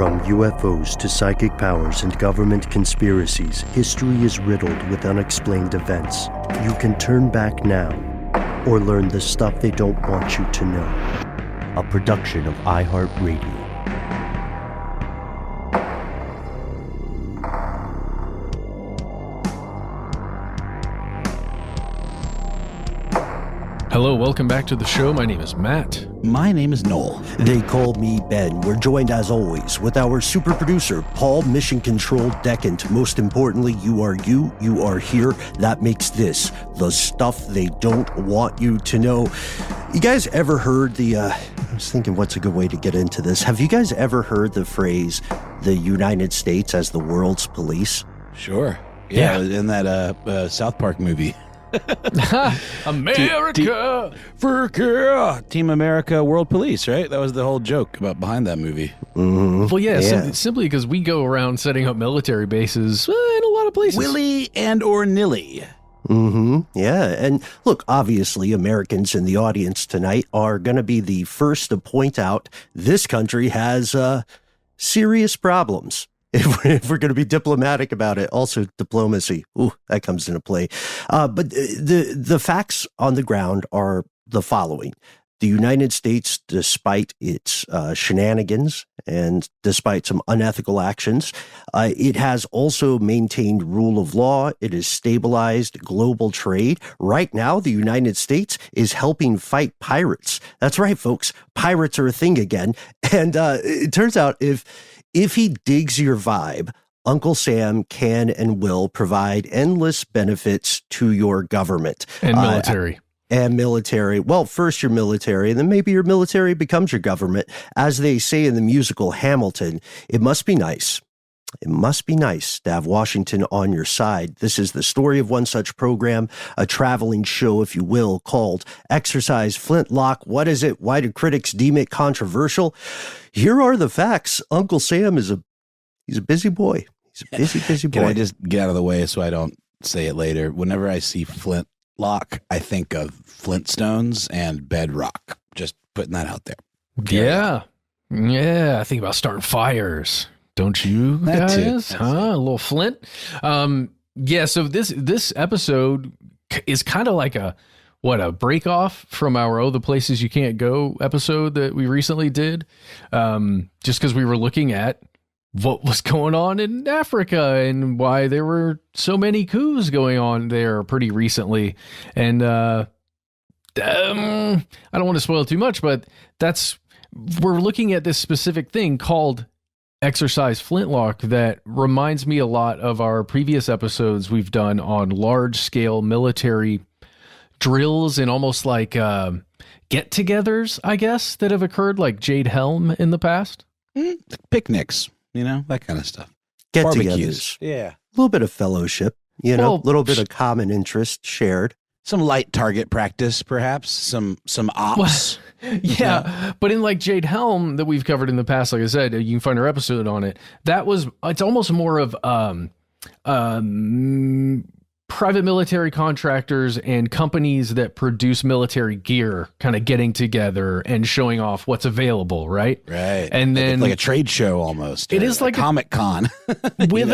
From UFOs to psychic powers and government conspiracies, history is riddled with unexplained events. You can turn back now or learn the stuff they don't want you to know. A production of iHeartRadio. Hello, welcome back to the show. My name is Matt. My name is Noel. They call me Ben. We're joined as always with our super producer, Paul Mission Control Decant. Most importantly, you are here. That makes this the stuff they don't want you to know. You guys ever heard I was thinking, what's a good way to get into this? Have you guys ever heard the phrase, the United States as the world's police? Sure. Yeah. In that South Park movie. America! Team America, World Police, right? That was the whole joke behind that movie. Mm-hmm. Well, yeah. Simply because we go around setting up military bases in a lot of places. Willy and or nilly. Mm-hmm. Yeah. And look, obviously, Americans in the audience tonight are going to be the first to point out this country has serious problems. If we're going to be diplomatic about it, also diplomacy, that comes into play. But the facts on the ground are the following. The United States, despite its shenanigans and despite some unethical actions, it has also maintained rule of law. It has stabilized global trade. Right now, the United States is helping fight pirates. That's right, folks. Pirates are a thing again. And it turns out if he digs your vibe, Uncle Sam can and will provide endless benefits to your government. And military. And military. Well, first your military, and then maybe your military becomes your government. As they say in the musical Hamilton, it must be nice. It must be nice to have Washington on your side. This is the story of one such program, a traveling show, if you will, called Exercise Flintlock. What is it? Why do critics deem it controversial? Here are the facts. Uncle Sam is he's a busy boy. He's a busy boy. Can I just get out of the way so I don't say it later? Whenever I see Flintlock, I think of Flintstones and Bedrock. Just putting that out there. Yeah. Yeah. I think about starting fires. Don't you guys? A little Flint. Yeah. So this episode is kind of like a break off from our the places you can't go episode that we recently did. Just because we were looking at what was going on in Africa and why there were so many coups going on there pretty recently. And I don't want to spoil too much, but we're looking at this specific thing called Exercise Flintlock that reminds me a lot of our previous episodes we've done on large-scale military drills and almost like get-togethers, I guess, that have occurred, like Jade Helm in the past. Picnics, that kind of stuff. Get-togethers. Yeah. A little bit of fellowship, a little bit of common interest shared. Some light target practice, perhaps. Some ops. Yeah, but in like Jade Helm that we've covered in the past, like I said, you can find our episode on it. It's almost more of private military contractors and companies that produce military gear kind of getting together and showing off what's available, right? Right. And then like a trade show almost. It is like a Comic-Con. with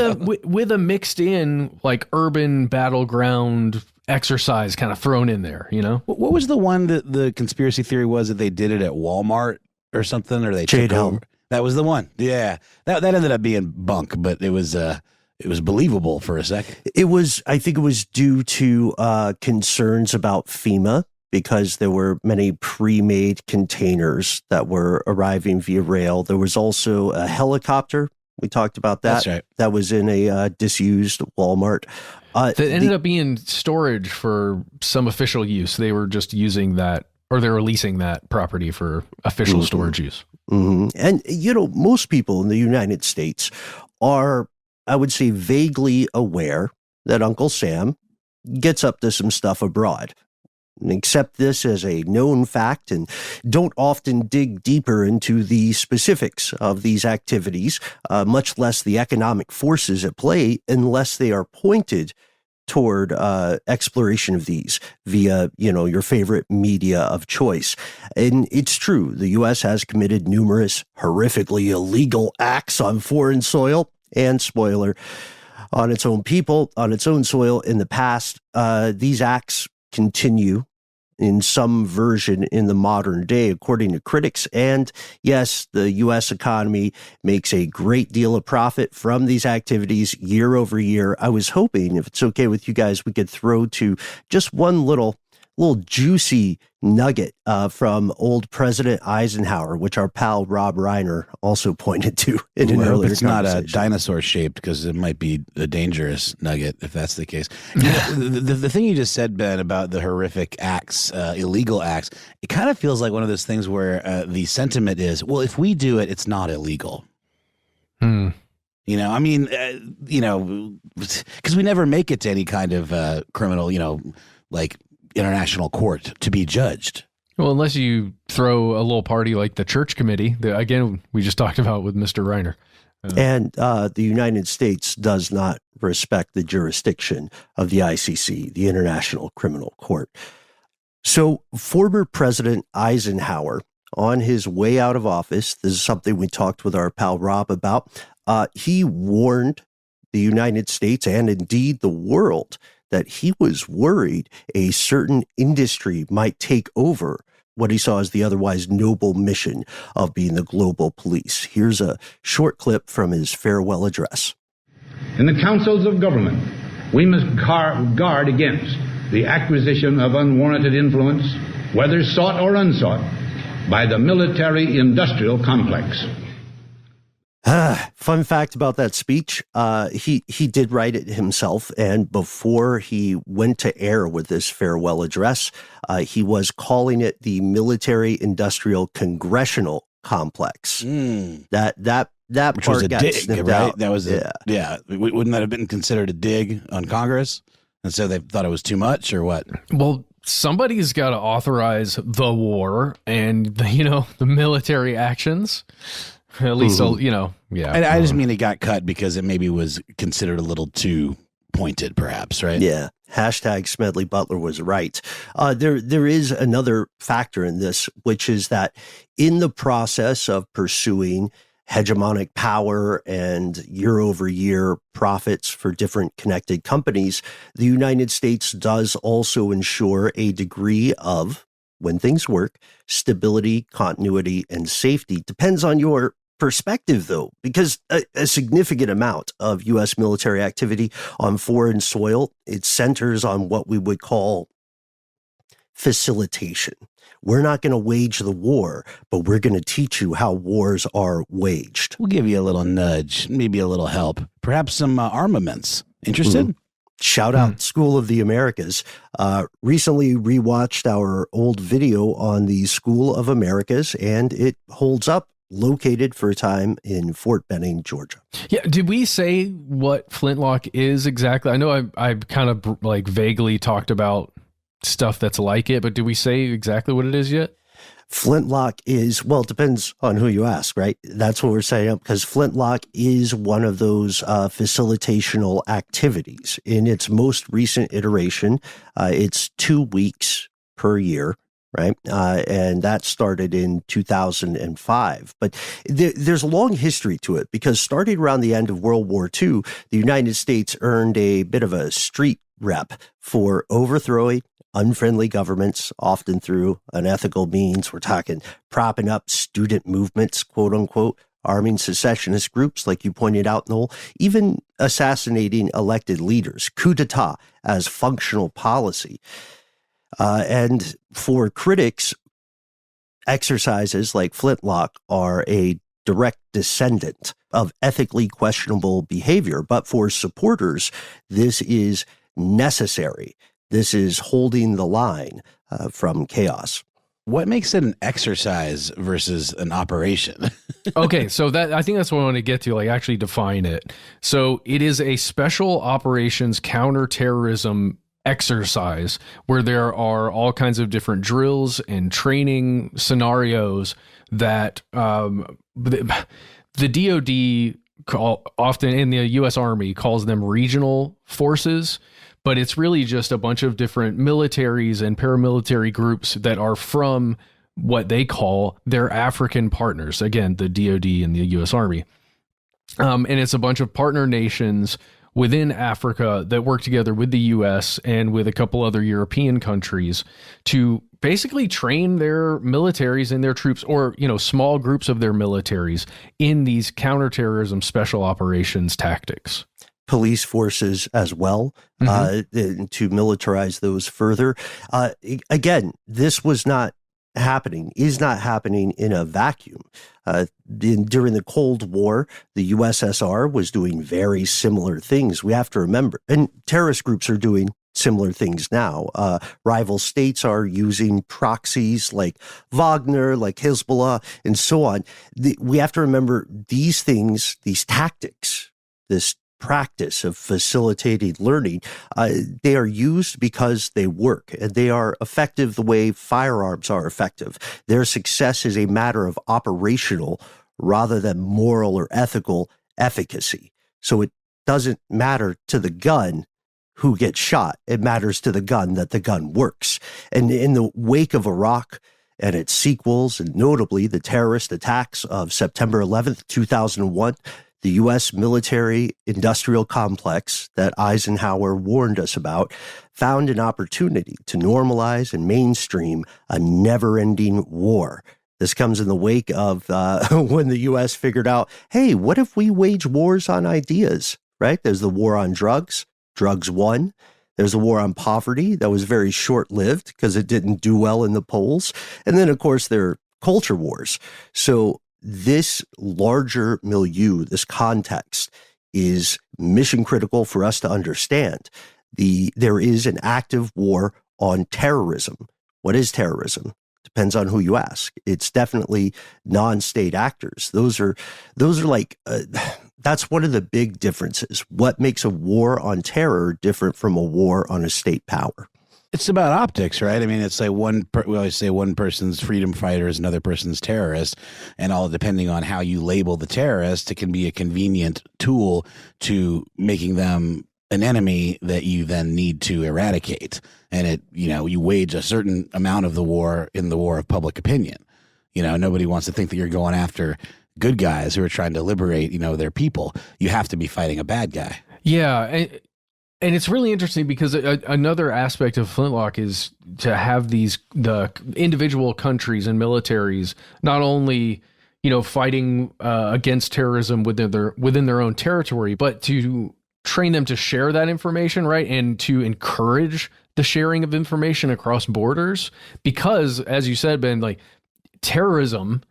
a mixed in like urban battleground exercise kind of thrown in there, What was the one that the conspiracy theory was that they did it at Walmart or something, or they Jade took Helm. over? That was the one. Yeah, that ended up being bunk, but it was believable for a second. I think it was due to concerns about FEMA because there were many pre-made containers that were arriving via rail. There was also a helicopter. We talked about that. That's right. That was in a disused Walmart. That ended up being storage for some official use. They were just using that, or they're releasing that property for official storage use. Mm-hmm. And, most people in the United States are, I would say, vaguely aware that Uncle Sam gets up to some stuff abroad. And accept this as a known fact and don't often dig deeper into the specifics of these activities, much less the economic forces at play, unless they are pointed toward exploration of these via, your favorite media of choice. And it's true, the U.S. has committed numerous horrifically illegal acts on foreign soil and, spoiler, on its own people, on its own soil in the past. These acts continue in some version in the modern day, according to critics. And yes, the U.S. economy makes a great deal of profit from these activities year over year. I was hoping, if it's okay with you guys, we could throw to just one little juicy nugget from old President Eisenhower, which our pal Rob Reiner also pointed to in an earlier it's conversation. Not a dinosaur shaped, because it might be a dangerous nugget if that's the case. The thing you just said, Ben, about the horrific acts, illegal acts, it kind of feels like one of those things where the sentiment is, well, if we do it, it's not illegal. Because we never make it to any kind of criminal, like international court to be judged. Well, unless you throw a little party like the church committee that, again, we just talked about with Mr. Reiner. And the United States does not respect the jurisdiction of the ICC, the International Criminal Court. So former President Eisenhower, on his way out of office, this is something we talked with our pal Rob about, he warned the United States and indeed the world that he was worried a certain industry might take over what he saw as the otherwise noble mission of being the global police. Here's a short clip from his farewell address. In the councils of government, we must guard against the acquisition of unwarranted influence, whether sought or unsought, by the military-industrial complex. Fun fact about that speech, he did write it himself, and before he went to air with this farewell address, he was calling it the Military-Industrial Congressional Complex. That Which part was a got dig, snipped right? out. That was yeah. Wouldn't that have been considered a dig on Congress? And so they thought it was too much, or what? Well, somebody's got to authorize the war and the military actions. At least, yeah. I just mean it got cut because it maybe was considered a little too pointed, perhaps, right? Yeah. Hashtag Smedley Butler was right. There is another factor in this, which is that in the process of pursuing hegemonic power and year over year profits for different connected companies, the United States does also ensure a degree of, when things work, stability, continuity, and safety. Depends on your perspective, though, because a significant amount of U.S. military activity on foreign soil, it centers on what we would call facilitation. We're not going to wage the war, but we're going to teach you how wars are waged. We'll give you a little nudge, maybe a little help, perhaps some armaments. Interested? Shout out School of the Americas. Recently rewatched our old video on the School of Americas, and it holds up. Located for a time in Fort Benning, Georgia. Yeah. Did we say what Flintlock is exactly? I know I kind of like vaguely talked about stuff that's like it, but did we say exactly what it is yet? Flintlock is, well, it depends on who you ask, right? That's what we're saying, because Flintlock is one of those facilitational activities. In its most recent iteration, it's 2 weeks per year. Right. And that started in 2005. But there's a long history to it, because starting around the end of World War II, the United States earned a bit of a street rep for overthrowing unfriendly governments, often through unethical means. We're talking propping up student movements, quote unquote, arming secessionist groups, like you pointed out, Noel, even assassinating elected leaders, coup d'etat as functional policy. And for critics, exercises like Flintlock are a direct descendant of ethically questionable behavior. But for supporters, this is necessary. This is holding the line from chaos. What makes it an exercise versus an operation? Okay, so I think that's what I want to get to, like actually define it. So it is a special operations counterterrorism exercise where there are all kinds of different drills and training scenarios that the DoD often in the U.S. Army calls them regional forces, but it's really just a bunch of different militaries and paramilitary groups that are from what they call their African partners. Again, the DoD and the U.S. Army. And it's a bunch of partner nations within Africa that work together with the U.S. and with a couple other European countries to basically train their militaries and their troops, or, small groups of their militaries in these counterterrorism special operations tactics. Police forces as well, to militarize those further. Again, this is not happening in a vacuum. During the Cold War, the USSR was doing very similar things. We have to remember, and terrorist groups are doing similar things now. Rival states are using proxies like Wagner, like Hezbollah, and so on. We have to remember these things, these tactics, this practice of facilitating learning, they are used because they work, and they are effective the way firearms are effective. Their success is a matter of operational rather than moral or ethical efficacy. So it doesn't matter to the gun who gets shot. It matters to the gun that the gun works. And in the wake of Iraq and its sequels, and notably the terrorist attacks of September 11th, 2001, the U.S. military-industrial complex that Eisenhower warned us about found an opportunity to normalize and mainstream a never-ending war. This comes in the wake of when the U.S. figured out, hey, what if we wage wars on ideas, right? There's the war on drugs. Drugs won. There's a war on poverty that was very short-lived because it didn't do well in the polls. And then, of course, there are culture wars. So this larger milieu, this context, is mission critical for us to understand. There is an active war on terrorism. What is terrorism? Depends on who you ask. It's definitely non-state actors. Those are like, that's one of the big differences. What makes a war on terror different from a war on a state power? It's about optics, right? I mean, it's like we always say one person's freedom fighter is another person's terrorist, and all depending on how you label the terrorist, it can be a convenient tool to making them an enemy that you then need to eradicate. And you wage a certain amount of the war in the war of public opinion. Nobody wants to think that you're going after good guys who are trying to liberate, their people. You have to be fighting a bad guy. Yeah. And it's really interesting because another aspect of Flintlock is to have the individual countries and militaries not only, fighting against terrorism within their own territory, but to train them to share that information, right? And to encourage the sharing of information across borders. Because, as you said, Ben, like terrorism,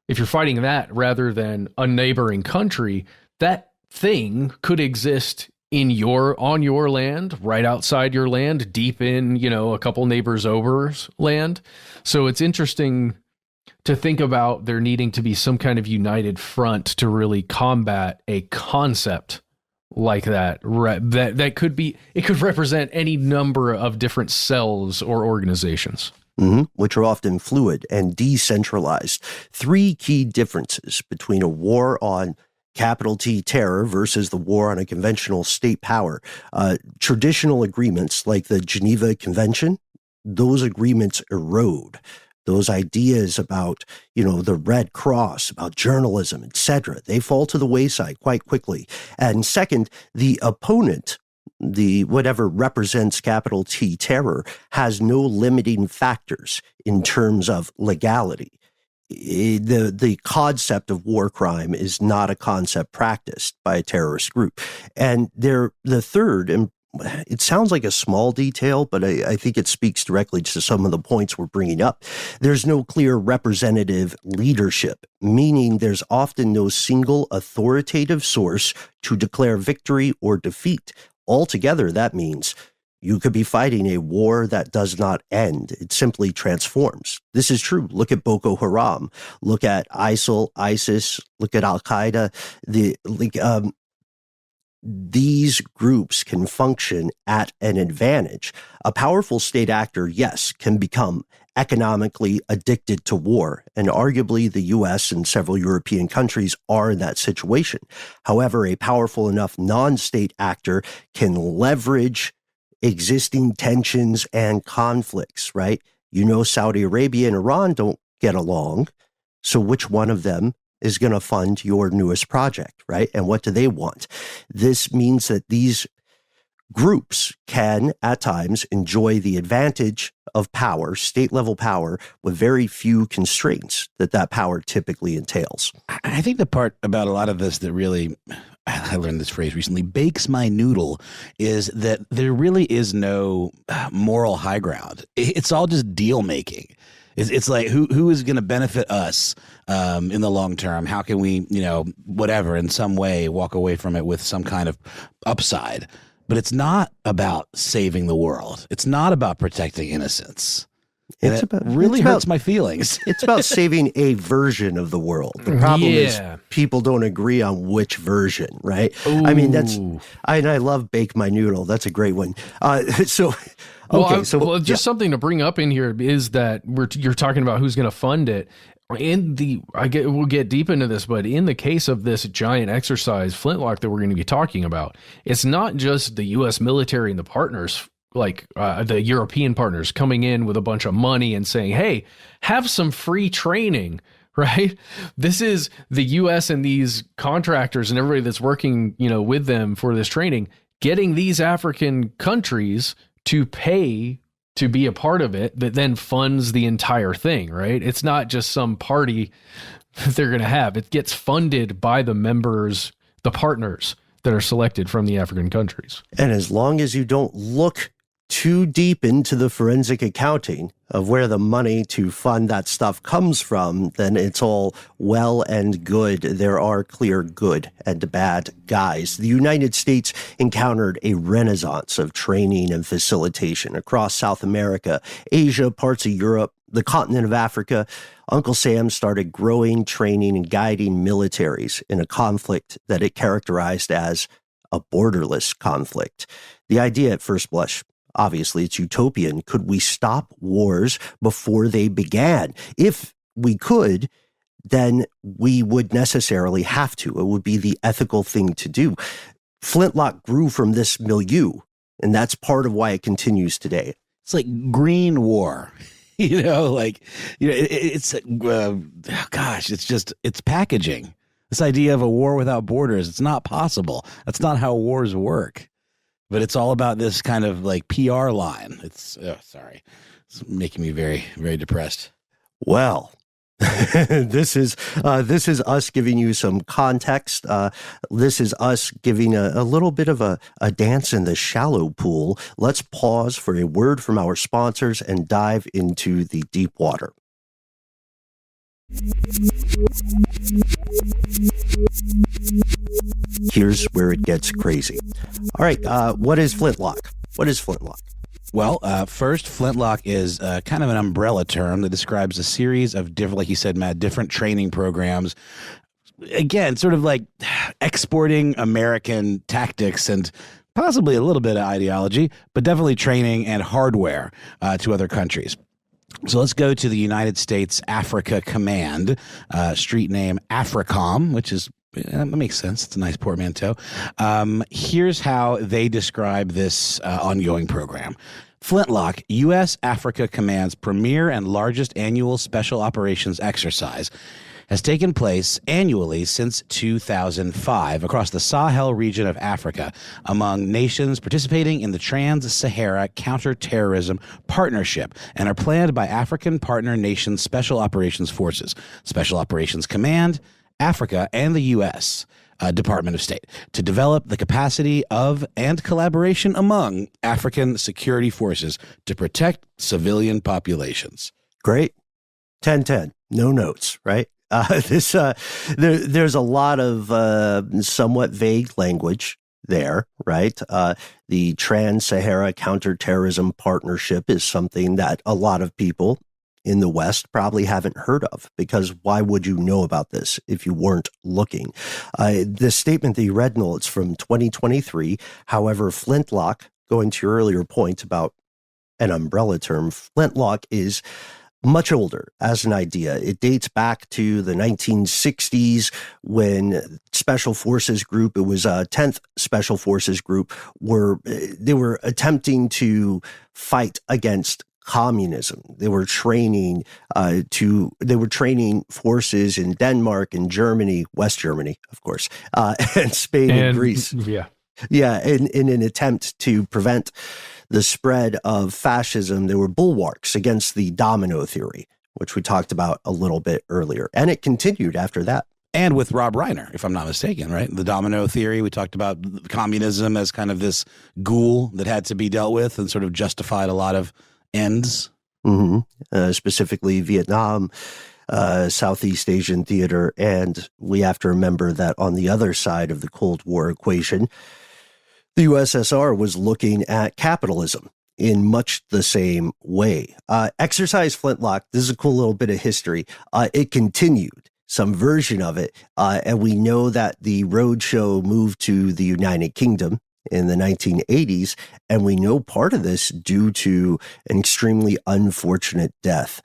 if you're fighting that rather than a neighboring country, that thing could exist on your land, right outside your land, deep in, a couple neighbors over's land. So it's interesting to think about there needing to be some kind of united front to really combat a concept like that. That could be, it could represent any number of different cells or organizations. Which are often fluid and decentralized. Three key differences between a war on capital T terror versus the war on a conventional state power. Traditional agreements like the Geneva Convention, those agreements erode. Those ideas about, the Red Cross, about journalism, etc., they fall to the wayside quite quickly. And second, the opponent, whatever represents capital T terror, has no limiting factors in terms of legality. The concept of war crime is not a concept practiced by a terrorist group. And the third, and it sounds like a small detail, but I think it speaks directly to some of the points we're bringing up. There's no clear representative leadership, meaning there's often no single authoritative source to declare victory or defeat. Altogether, that means you could be fighting a war that does not end. It simply transforms. This is true. Look at Boko Haram. Look at ISIL, ISIS. Look at Al-Qaeda. These groups can function at an advantage. A powerful state actor, yes, can become economically addicted to war. And arguably the U.S. and several European countries are in that situation. However, a powerful enough non-state actor can leverage existing tensions and conflicts, right? You know, Saudi Arabia and Iran don't get along. So which one of them is going to fund your newest project, right? And what do they want? This means that these groups can, at times, enjoy the advantage of power, state-level power, with very few constraints that power typically entails. I think the part about a lot of this that really, I learned this phrase recently, bakes my noodle, is that there really is no moral high ground. It's all just deal-making. It's like who is going to benefit us in the long term? How can we, whatever, in some way walk away from it with some kind of upside? But it's not about saving the world. It's not about protecting innocence. It really hurts my feelings. It's about saving a version of the world. The problem is people don't agree on which version, right? Ooh. I mean, I love Bake My Noodle. That's a great one. Something to bring up in here is that you're talking about who's going to fund it. We'll get deep into this, but in the case of this giant exercise Flintlock that we're going to be talking about, it's not just the U.S. military and the partners, like the European partners, coming in with a bunch of money and saying, hey, have some free training, right? This is the U.S. and these contractors and everybody that's working, with them for this training, getting these African countries to pay to be a part of it that then funds the entire thing, right? It's not just some party that they're going to have. It gets funded by the members, the partners that are selected from the African countries. And as long as you don't look too deep into the forensic accounting of where the money to fund that stuff comes from, then it's all well and good. There are clear good and bad guys. The United States encountered a renaissance of training and facilitation across South America, Asia, parts of Europe, the continent of Africa. Uncle Sam started growing, training, and guiding militaries in a conflict that it characterized as a borderless conflict. The idea at first blush, obviously, it's utopian. Could we stop wars before they began? If we could, then we would necessarily have to. It would be the ethical thing to do. Flintlock grew from this milieu, and that's part of why it continues today. It's like green war. It's packaging. This idea of a war without borders, it's not possible. That's not how wars work. But it's all about this kind of like PR line. It's making me very, very depressed. Well, this is us giving you some context. This is us giving a little bit of a dance in the shallow pool. Let's pause for a word from our sponsors and dive into the deep water. Here's where it gets crazy. All right, what is Flintlock? Well, first, Flintlock is kind of an umbrella term that describes a series of different, like you said, Matt, different training programs. Again, sort of like exporting American tactics and possibly a little bit of ideology, but definitely training and hardware to other countries. So let's go to the United States Africa Command, street name AFRICOM, which is, that makes sense. It's a nice portmanteau. Here's how they describe this ongoing program. Flintlock, U.S. Africa Command's premier and largest annual special operations exercise, has taken place annually since 2005 across the Sahel region of Africa among nations participating in the Trans-Sahara Counterterrorism Partnership and are planned by African partner nations Special Operations Forces, Special Operations Command, Africa, and the U.S. Department of State to develop the capacity of and collaboration among African security forces to protect civilian populations. Great. 10-10. No notes, right? There's a lot of somewhat vague language there, right? The Trans-Sahara Counterterrorism Partnership is something that a lot of people in the West probably haven't heard of, because why would you know about this if you weren't looking? The statement that you read, Noel, it's from 2023. However, Flintlock, going to your earlier point about an umbrella term, Flintlock is much older as an idea. It dates back to the 1960s when Special Forces Group, it was a 10th Special Forces Group, they were attempting to fight against communism. They were training forces in Denmark and Germany, West Germany, of course, and Spain and Greece. Yeah, in an attempt to prevent the spread of fascism. There were bulwarks against the domino theory, which we talked about a little bit earlier. And it continued after that. And with Rob Reiner, if I'm not mistaken, right? The domino theory, we talked about communism as kind of this ghoul that had to be dealt with and sort of justified a lot of ends. Specifically Vietnam, Southeast Asian theater. And we have to remember that on the other side of the Cold War equation, the USSR was looking at capitalism in much the same way. Exercise Flintlock, this is a cool little bit of history. It continued, some version of it. And we know that the roadshow moved to the United Kingdom in the 1980s. And we know part of this due to an extremely unfortunate death.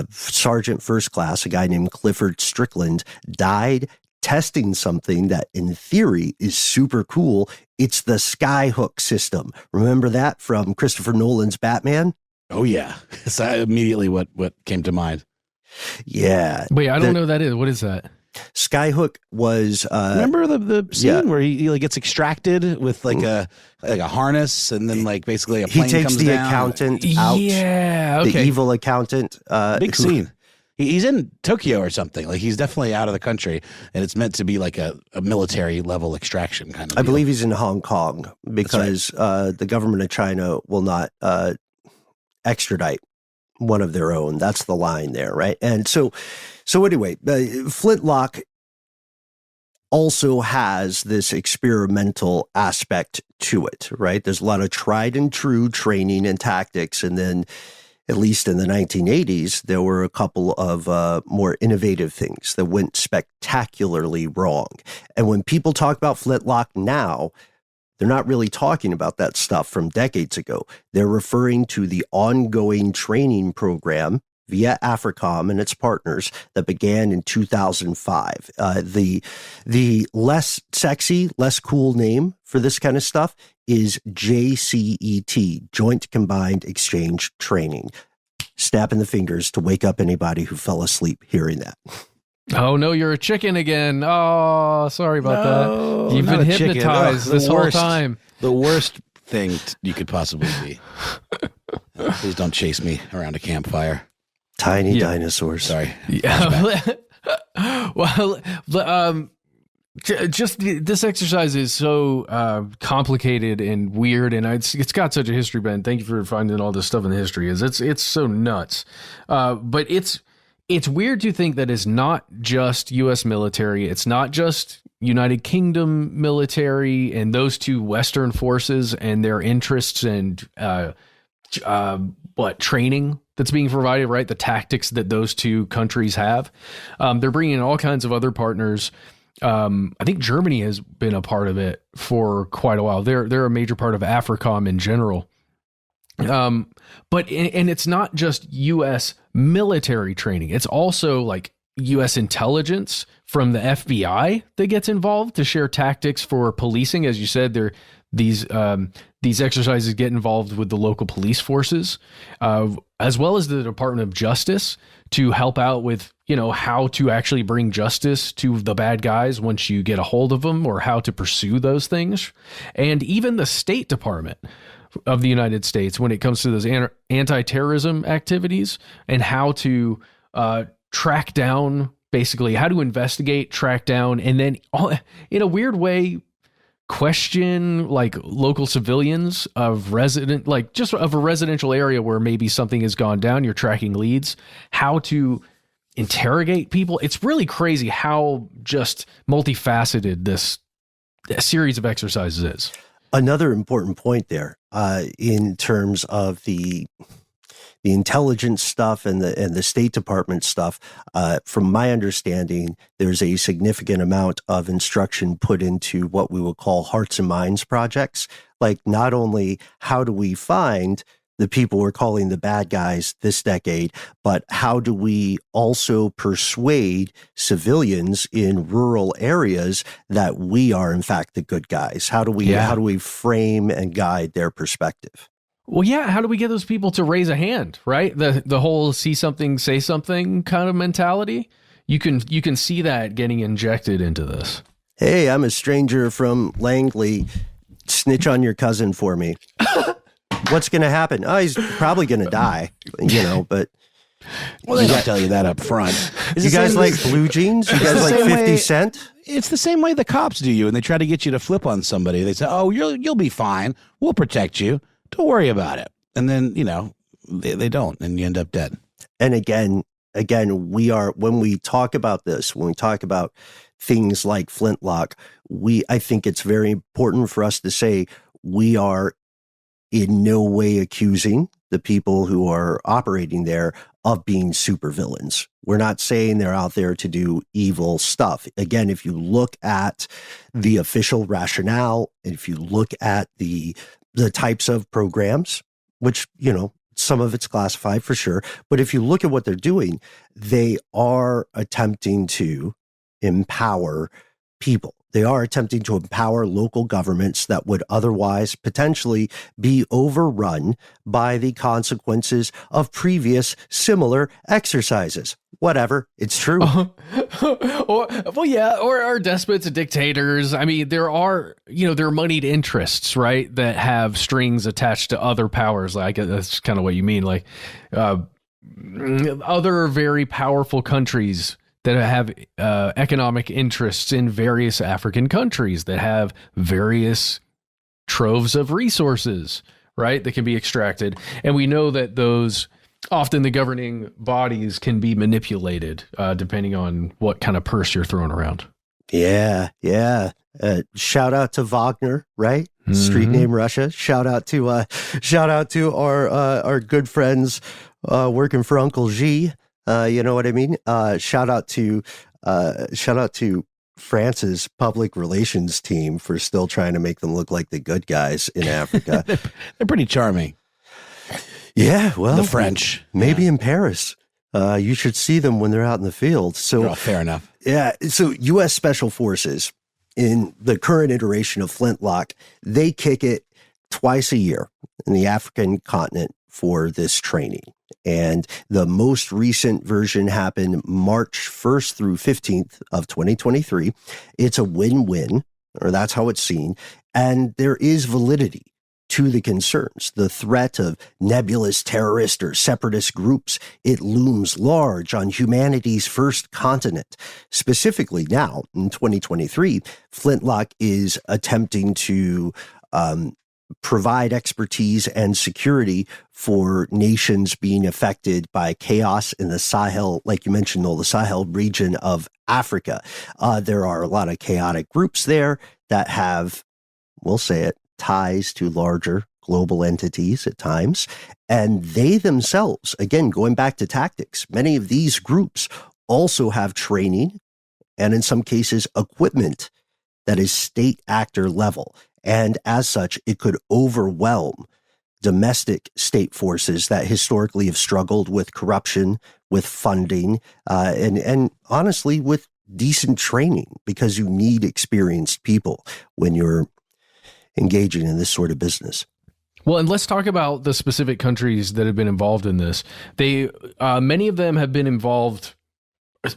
Sergeant First Class, a guy named Clifford Strickland, died testing something that in theory is super cool. It's the skyhook system. Remember that from Christopher Nolan's Batman? Oh, yeah. That's immediately what came to mind. Yeah. Wait, I don't know what that is. What is that? Skyhook was remember the scene where he like gets extracted with like a harness and then like basically a plane he takes comes the down. Accountant out. Yeah, okay. The evil accountant. Big scene. He's in Tokyo or something. Like he's definitely out of the country, and it's meant to be like a military level extraction kind of. I believe he's in Hong Kong because the government of China will not extradite one of their own. That's the line there, right? And so anyway, Flintlock also has this experimental aspect to it, right? There's a lot of tried and true training and tactics, and then at least in the 1980s, there were a couple of more innovative things that went spectacularly wrong. And when people talk about Flintlock now, they're not really talking about that stuff from decades ago. They're referring to the ongoing training program via AFRICOM and its partners that began in 2005. The less sexy, less cool name for this kind of stuff is JCET, Joint Combined Exchange Training. Snapping the fingers to wake up anybody who fell asleep hearing that. Oh, no, you're a chicken again. Oh, sorry about that. You've been hypnotized this whole time. The worst thing you could possibly be. Please don't chase me around a campfire. Tiny dinosaurs. Sorry. Yeah. Well, just this exercise is so complicated and weird, and it's got such a history, Ben. Thank you for finding all this stuff in the history. It's so nuts, but it's weird to think that it's not just U.S. military. It's not just United Kingdom military and those two Western forces and their interests and training that's being provided, right? The tactics that those two countries have. They're bringing in all kinds of other partners. I think Germany has been a part of it for quite a while. They're a major part of AFRICOM in general. But it's not just U.S. military training. It's also like U.S. intelligence from the FBI that gets involved to share tactics for policing. As you said, these exercises get involved with the local police forces, as well as the Department of Justice to help out with, how to actually bring justice to the bad guys once you get a hold of them, or how to pursue those things. And even the State Department of the United States, when it comes to those anti-terrorism activities and how to track down, basically how to investigate, track down, and then in a weird way, question like local civilians of a residential area where maybe something has gone down. You're tracking leads, how to interrogate people. It's really crazy how just multifaceted this series of exercises is. Another important point there in terms of the intelligence stuff and the State Department stuff, from my understanding, there's a significant amount of instruction put into what we would call hearts and minds projects. Like, not only how do we find the people we're calling the bad guys this decade, but how do we also persuade civilians in rural areas that we are in fact the good guys? How do we frame and guide their perspective? Well, yeah. How do we get those people to raise a hand, right? The whole see something, say something kind of mentality. You can see that getting injected into this. Hey, I'm a stranger from Langley. Snitch on your cousin for me. What's going to happen? Oh, he's probably going to die, but... Well, they don't tell you that up front. You guys like blue jeans? You guys like 50 Cent? It's the same way the cops do you, and they try to get you to flip on somebody. They say, oh, you'll be fine. We'll protect you. Don't worry about it. And then, they don't, and you end up dead. And again, when we talk about this, when we talk about things like Flintlock, I think it's very important for us to say we are in no way accusing the people who are operating there of being supervillains. We're not saying they're out there to do evil stuff. Again, if you look at the official rationale, and if you look at the types of programs, which, some of it's classified for sure, but if you look at what they're doing, they are attempting to empower people. They are attempting to empower local governments that would otherwise potentially be overrun by the consequences of previous similar exercises. Whatever, it's true. Or despots and dictators. I mean, there are moneyed interests, right, that have strings attached to other powers. Like that's kind of what you mean. Like other very powerful countries that have economic interests in various African countries that have various troves of resources, right, that can be extracted. And we know that those, often the governing bodies can be manipulated depending on what kind of purse you're throwing around. Yeah. Shout out to Wagner, right? Mm-hmm. Street name Russia. Shout out to our good friends working for Uncle G. You know what I mean? Shout out to France's public relations team for still trying to make them look like the good guys in Africa. They're pretty charming. Yeah, well, the French, maybe in Paris. You should see them when they're out in the field. So fair enough. Yeah. So U.S. Special Forces in the current iteration of Flintlock, they kick it twice a year in the African continent for this training. And the most recent version happened March 1st through 15th of 2023. It's a win-win, or that's how it's seen. And there is validity to the concerns. The threat of nebulous terrorist or separatist groups, it looms large on humanity's first continent. Specifically now, in 2023, Flintlock is attempting to provide expertise and security for nations being affected by chaos in the Sahel, like you mentioned, Noel, the Sahel region of Africa. There are a lot of chaotic groups there that have, we'll say it, ties to larger global entities at times. And they themselves, again, going back to tactics, many of these groups also have training and in some cases equipment that is state actor level. And as such, it could overwhelm domestic state forces that historically have struggled with corruption, with funding, and honestly, with decent training, because you need experienced people when you're engaging in this sort of business. Well, and let's talk about the specific countries that have been involved in this. Many of them have been involved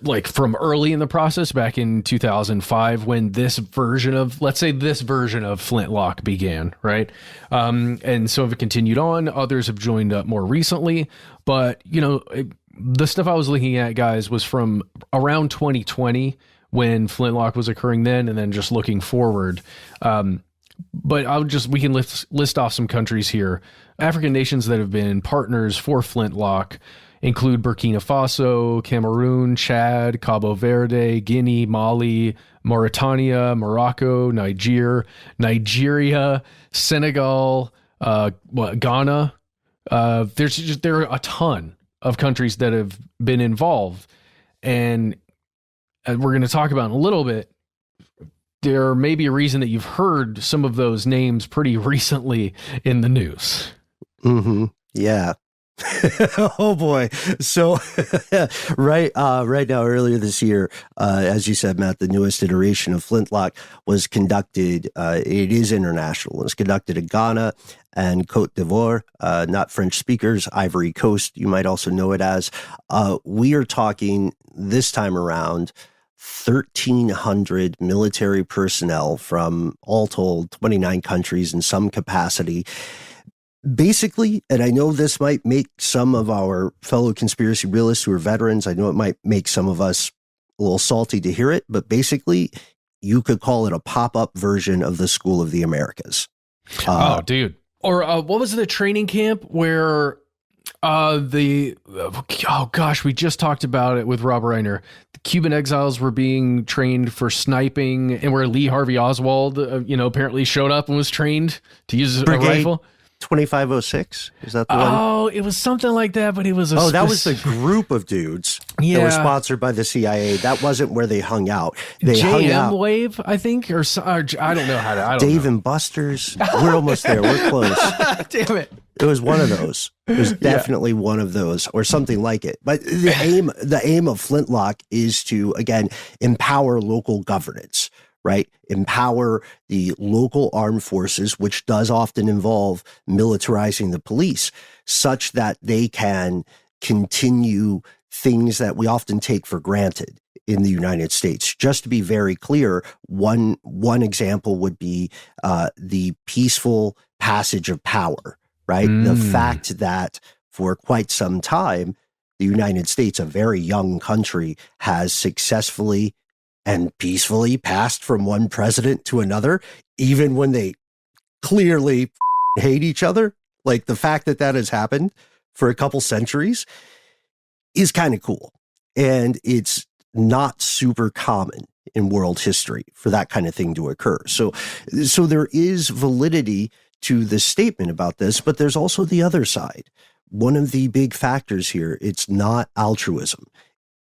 like from early in the process, back in 2005, when this version of Flintlock began, right? And some of it continued on. Others have joined up more recently. But, the stuff I was looking at, guys, was from around 2020 when Flintlock was occurring then, and then just looking forward. But we can list off some countries here. African nations that have been partners for Flintlock include Burkina Faso, Cameroon, Chad, Cabo Verde, Guinea, Mali, Mauritania, Morocco, Nigeria, Senegal, Ghana. There are a ton of countries that have been involved, and we're going to talk about in a little bit. There may be a reason that you've heard some of those names pretty recently in the news. Mm-hmm. Yeah. Oh boy. So right now, earlier this year, as you said, Matt, the newest iteration of Flintlock was conducted. It is international. It was conducted in Ghana and Cote d'Ivoire, not French speakers, Ivory Coast. You might also know it as. We are talking this time around 1,300 military personnel from all told 29 countries in some capacity. Basically, and I know this might make some of our fellow conspiracy realists who are veterans, I know it might make some of us a little salty to hear it, but basically, you could call it a pop-up version of the School of the Americas. Oh, dude. Or what was the training camp where we just talked about it with Rob Reiner. The Cuban exiles were being trained for sniping, and where Lee Harvey Oswald, apparently showed up and was trained to use a rifle. 2506? Is that the one? Oh, it was something like that, but it was that was the group of dudes that were sponsored by the CIA. That wasn't where they hung out. They hung out. JM Wave, I think, or I don't know how to. I don't Dave know. and Buster's. We're almost there. We're close. Damn it. It was one of those. It was definitely one of those, or something like it. But the aim of Flintlock is to, again, empower local governance. Right? Empower the local armed forces, which does often involve militarizing the police, such that they can continue things that we often take for granted in the United States. Just to be very clear, one example would be the peaceful passage of power, right? The fact that for quite some time, the United States, a very young country, has successfully and peacefully passed from one president to another, even when they clearly hate each other. Like, the fact that has happened for a couple centuries is kind of cool. And it's not super common in world history for that kind of thing to occur. So there is validity to the statement about this, but there's also the other side. One of the big factors here, it's not altruism.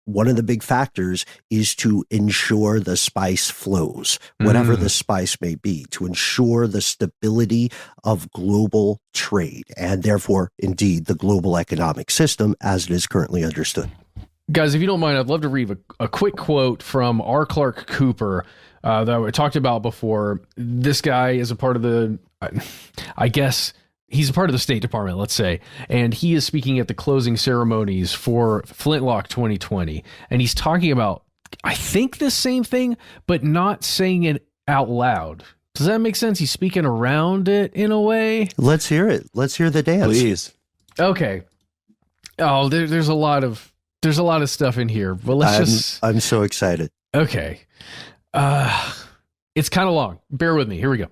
One of the big factors is to ensure the spice flows, whatever the spice may be, to ensure the stability of global trade and therefore, indeed, the global economic system as it is currently understood. Guys, if you don't mind, I'd love to read a quick quote from R. Clark Cooper that we talked about before. This guy is a part of the, I guess, he's a part of the State Department, let's say, and he is speaking at the closing ceremonies for Flintlock 2020. And he's talking about, I think, the same thing, but not saying it out loud. Does that make sense? He's speaking around it in a way. Let's hear it. Let's hear the dance. Please. Okay. Oh, there's a lot of stuff in here, but I'm so excited. Okay. It's kind of long. Bear with me. Here we go.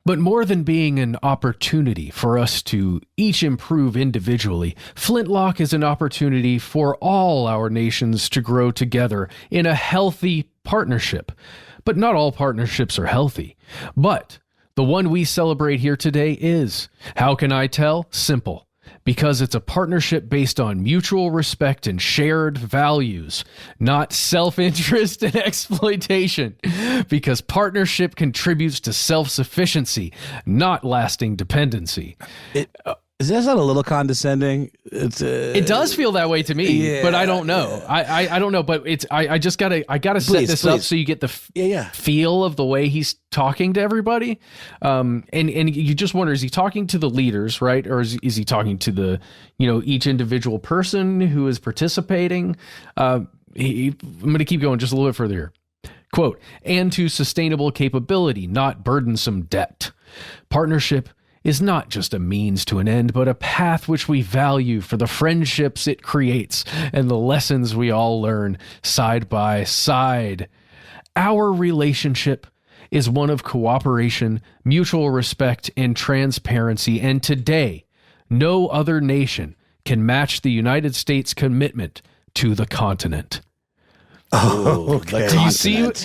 But more than being an opportunity for us to each improve individually, Flintlock is an opportunity for all our nations to grow together in a healthy partnership. But not all partnerships are healthy. But the one we celebrate here today is. How can I tell? Simple. Because it's a partnership based on mutual respect and shared values, not self-interest and exploitation. Because partnership contributes to self-sufficiency, not lasting dependency. Is that not a little condescending? It does feel that way to me, but I don't know. I don't know, but I gotta set this up so you get the feel of the way he's talking to everybody. And you just wonder, is he talking to the leaders, right? Or is he talking to the, each individual person who is participating? I'm going to keep going just a little bit further here. Quote, and to sustainable capability, not burdensome debt. Partnership is not just a means to an end, but a path which we value for the friendships it creates and the lessons we all learn side by side. Our relationship is one of cooperation, mutual respect, and transparency, and today, no other nation can match the United States' commitment to the continent. Oh, okay. Do you see that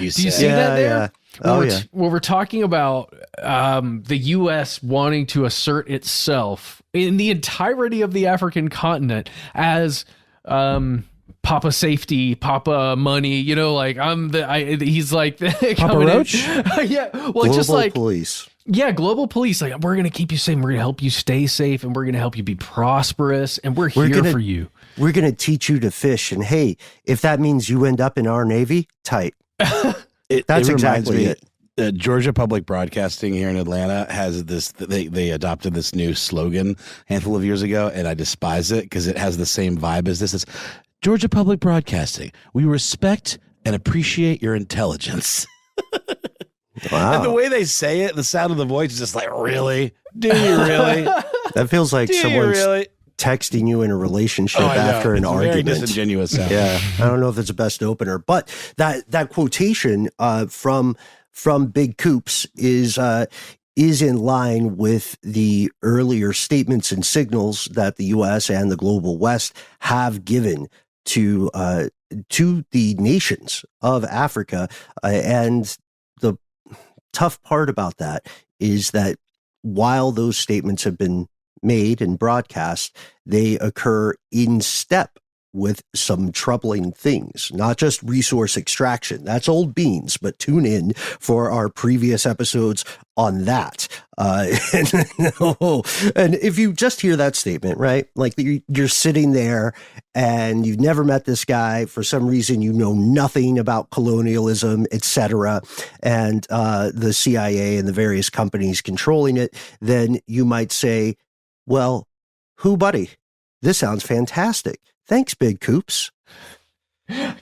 there? Yeah. Well, we're talking about the U.S. wanting to assert itself in the entirety of the African continent as Papa Safety, Papa Money, like he's like Papa Roach? Yeah. Well, Global just like police. Yeah, global police. Like, we're going to keep you safe. We're going to help you stay safe, and we're going to help you be prosperous. And we're here for you. We're going to teach you to fish. And hey, if that means you end up in our Navy, tight. That's exactly it. Georgia Public Broadcasting here in Atlanta has this. They adopted this new slogan a handful of years ago, and I despise it because it has the same vibe as this. It's Georgia Public Broadcasting. We respect and appreciate your intelligence. Wow. And the way they say it, the sound of the voice is just like, really? Do you really? That feels like someone's texting you in a relationship after an argument. Very disingenuous sound. Yeah, I don't know if it's the best opener, but that quotation from Big Coops is in line with the earlier statements and signals that the U.S. and the global West have given to the nations of Africa, and the tough part about that is that while those statements have been made and broadcast, they occur in step with some troubling things, not just resource extraction. That's old beans, but tune in for our previous episodes on that. And if you just hear that statement, right? Like you're sitting there and you've never met this guy. For some reason, you know nothing about colonialism, etc., and the CIA and the various companies controlling it, then you might say, well, who buddy? This sounds fantastic. Thanks, Big Coops.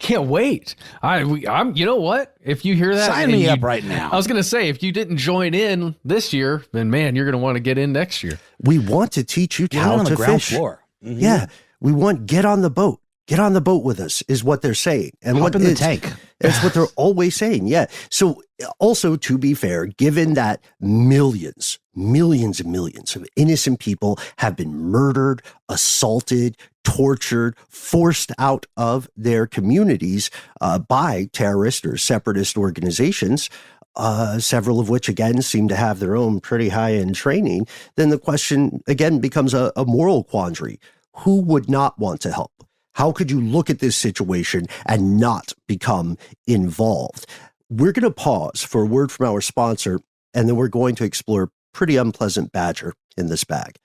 Can't wait. I'm. You know what? If you hear that, sign me up right now. I was going to say, if you didn't join in this year, then man, you're going to want to get in next year. We want to teach you how to fish. Floor. Mm-hmm. Yeah, we want get on the boat. Get on the boat with us is what they're saying. And hop in the tank. That's what they're always saying. Yeah. So also, to be fair, given that millions and millions of innocent people have been murdered, assaulted, tortured, forced out of their communities by terrorist or separatist organizations, several of which, again, seem to have their own pretty high-end training, then the question, again, becomes a moral quandary. Who would not want to help? How could you look at this situation and not become involved? We're going to pause for a word from our sponsor, and then we're going to explore a pretty unpleasant badger in this bag.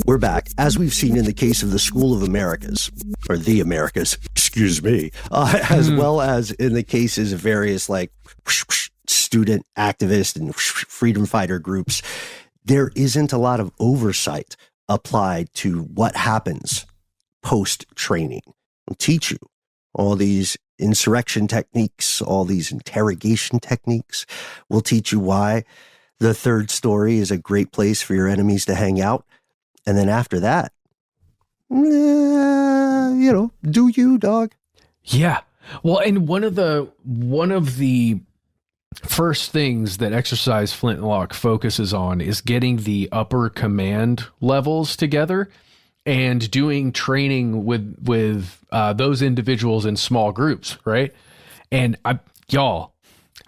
We're back. As we've seen in the case of the School of Americas, or the Americas, excuse me, as well as in the cases of various student activist and freedom fighter groups, there isn't a lot of oversight applied to what happens post-training. We'll teach you all these insurrection techniques, all these interrogation techniques. We'll teach you why the third story is a great place for your enemies to hang out. And then after that, do you, dog? Yeah. Well, and one of the first things that Exercise Flintlock focuses on is getting the upper command levels together and doing training with those individuals in small groups, right? And I don't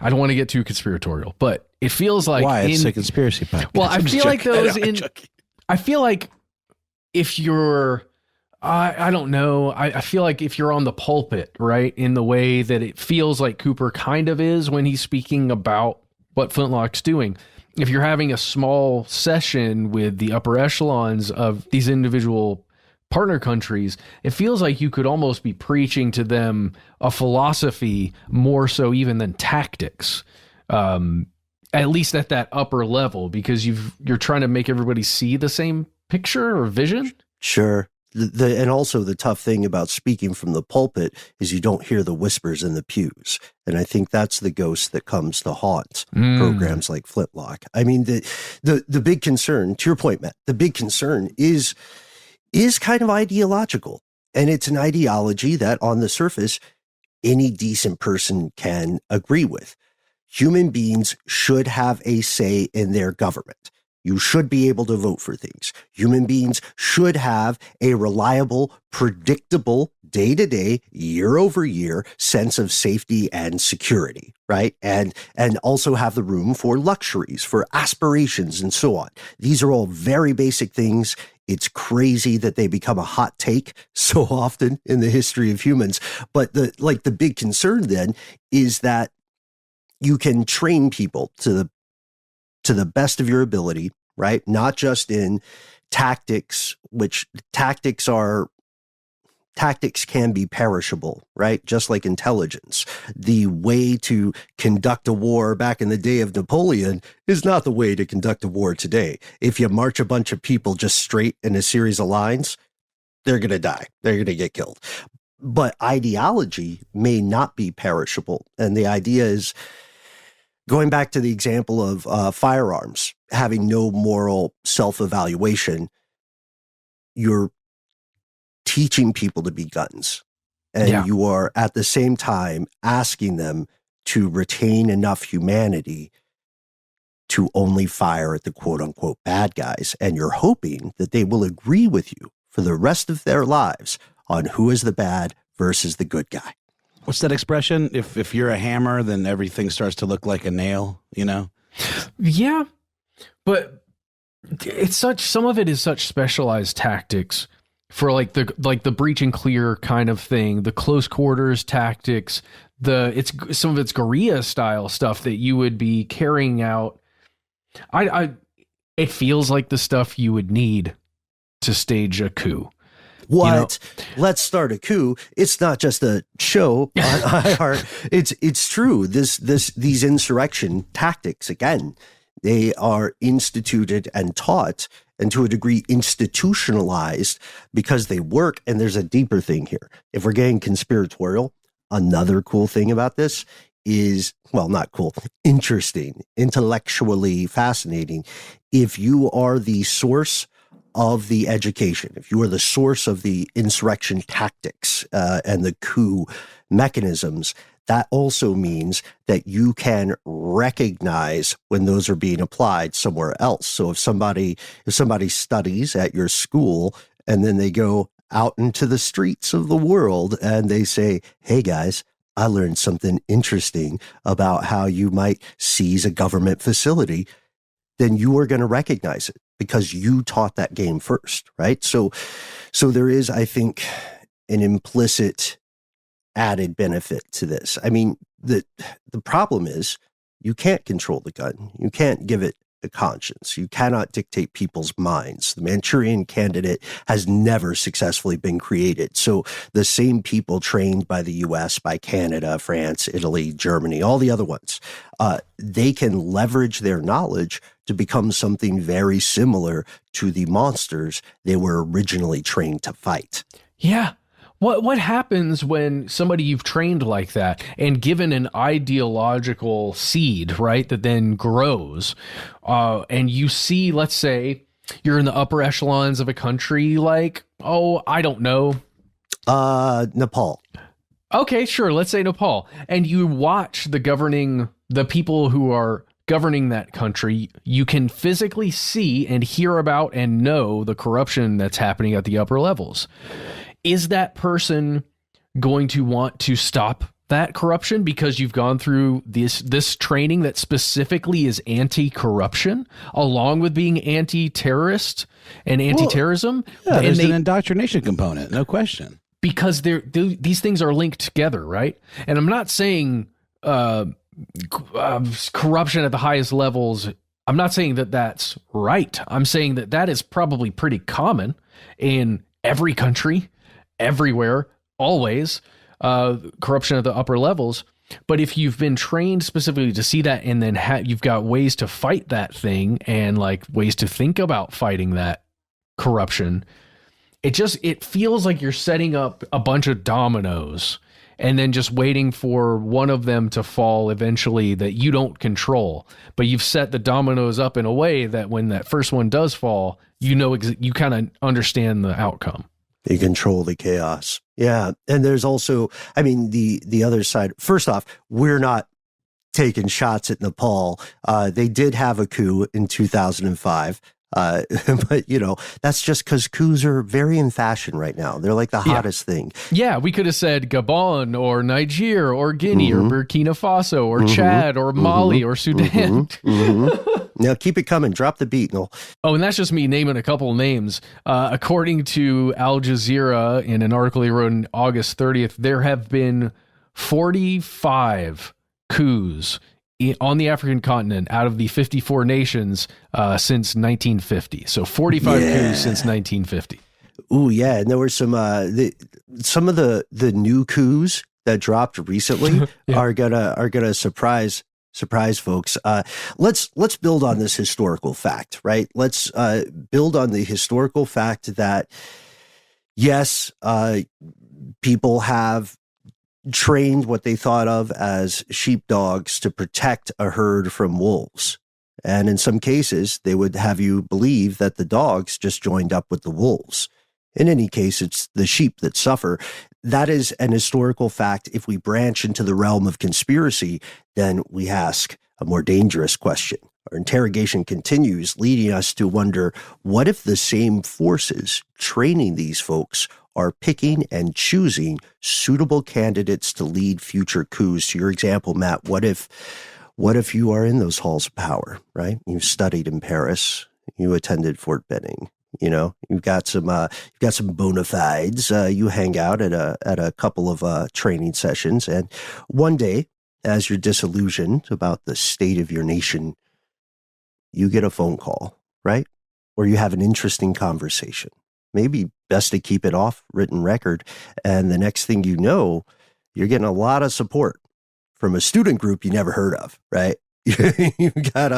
want to get too conspiratorial, but it feels like it's a conspiracy podcast. Well, I feel like if you're I don't know. I feel like if you're on the pulpit, right, in the way that it feels like Cooper kind of is when he's speaking about what Flintlock's doing, if you're having a small session with the upper echelons of these individual partner countries, it feels like you could almost be preaching to them a philosophy more so even than tactics, at least at that upper level, because you're trying to make everybody see the same picture or vision. Sure. And also the tough thing about speaking from the pulpit is you don't hear the whispers in the pews. And I think that's the ghost that comes to haunt programs like Flintlock. I mean, the big concern, to your point, Matt, the big concern is kind of ideological. And it's an ideology that on the surface, any decent person can agree with. Human beings should have a say in their government. You should be able to vote for things. Human beings should have a reliable, predictable, day-to-day, year-over-year sense of safety and security, right? And also have the room for luxuries, for aspirations, and so on. These are all very basic things. It's crazy that they become a hot take so often in the history of humans. But the big concern then is that you can train people to the best of your ability, right? Not just in tactics, which tactics can be perishable, right? Just like intelligence. The way to conduct a war back in the day of Napoleon is not the way to conduct a war today. If you march a bunch of people just straight in a series of lines, they're going to die. They're going to get killed. But ideology may not be perishable. And the idea is, going back to the example of firearms, having no moral self-evaluation, you're teaching people to be guns. And you are at the same time asking them to retain enough humanity to only fire at the quote-unquote bad guys. And you're hoping that they will agree with you for the rest of their lives on who is the bad versus the good guy. What's that expression? If you're a hammer, then everything starts to look like a nail, you know? Yeah. But some of it is such specialized tactics for like the breach and clear kind of thing, the close quarters tactics, some of it's guerrilla style stuff that you would be carrying out. It feels like the stuff you would need to stage a coup. What? Let's start a coup. It's not just a show on iHeart. It's true. These insurrection tactics, again, they are instituted and taught, and to a degree institutionalized because they work. And there's a deeper thing here. If we're getting conspiratorial, another cool thing about this is, well, not cool, interesting, intellectually fascinating. If you are the source of the education, if you are the source of the insurrection tactics and the coup mechanisms, that also means that you can recognize when those are being applied somewhere else. So if somebody studies at your school and then they go out into the streets of the world and they say, hey guys, I learned something interesting about how you might seize a government facility, then you are going to recognize it because you taught that game first, right? So there is, I think, an implicit added benefit to this. I mean, the problem is you can't control the gun. You can't give it a conscience. You cannot dictate people's minds. The Manchurian Candidate has never successfully been created. So the same people trained by the US, by Canada, France, Italy, Germany, all the other ones, they can leverage their knowledge to become something very similar to the monsters they were originally trained to fight. Yeah. What happens when somebody you've trained like that and given an ideological seed, right, that then grows, and you see, let's say, you're in the upper echelons of a country like, I don't know. Nepal. Okay, sure. Let's say Nepal. And you watch the people who are governing that country. You can physically see and hear about and know the corruption that's happening at the upper levels. Is that person going to want to stop that corruption because you've gone through this training that specifically is anti-corruption, along with being anti-terrorist and anti-terrorism? Well, there's an indoctrination component, no question. Because these things are linked together, right? And I'm not saying corruption at the highest levels. I'm not saying that that's right. I'm saying that is probably pretty common in every country, everywhere, always, corruption at the upper levels. But if you've been trained specifically to see that, and then you've got ways to fight that thing and like ways to think about fighting that corruption, it feels like you're setting up a bunch of dominoes and then just waiting for one of them to fall eventually that you don't control. But you've set the dominoes up in a way that when that first one does fall, you kind of understand the outcome. They control the chaos. Yeah. And there's also, I mean, the other side. First off, we're not taking shots at Nepal. They did have a coup in 2005. But, that's just because coups are very in fashion right now. They're like the hottest thing. Yeah, we could have said Gabon or Niger or Guinea or Burkina Faso or Chad or Mali or Sudan. Now, keep it coming. Drop the beat, Noel. Oh, and that's just me naming a couple names. According to Al Jazeera, in an article he wrote on August 30th, there have been 45 coups on the African continent out of the 54 nations since 1950. So 45 coups since 1950. Ooh, yeah. And there were some of the new coups that dropped recently are gonna surprise folks. Let's build on this historical fact, right? Let's build on the historical fact that yes, people have trained what they thought of as sheepdogs to protect a herd from wolves. And in some cases, they would have you believe that the dogs just joined up with the wolves. In any case, it's the sheep that suffer. That is an historical fact. If we branch into the realm of conspiracy, then we ask a more dangerous question. Our interrogation continues, leading us to wonder, what if the same forces training these folks are picking and choosing suitable candidates to lead future coups? To your example, Matt, what if you are in those halls of power, right? You've studied in Paris, you attended Fort Benning, you've got some bona fides. You hang out at a couple of training sessions, and one day, as you're disillusioned about the state of your nation, you get a phone call, right? Or you have an interesting conversation. Maybe best to keep it off written record. And the next thing you know, you're getting a lot of support from a student group you never heard of, right? You've got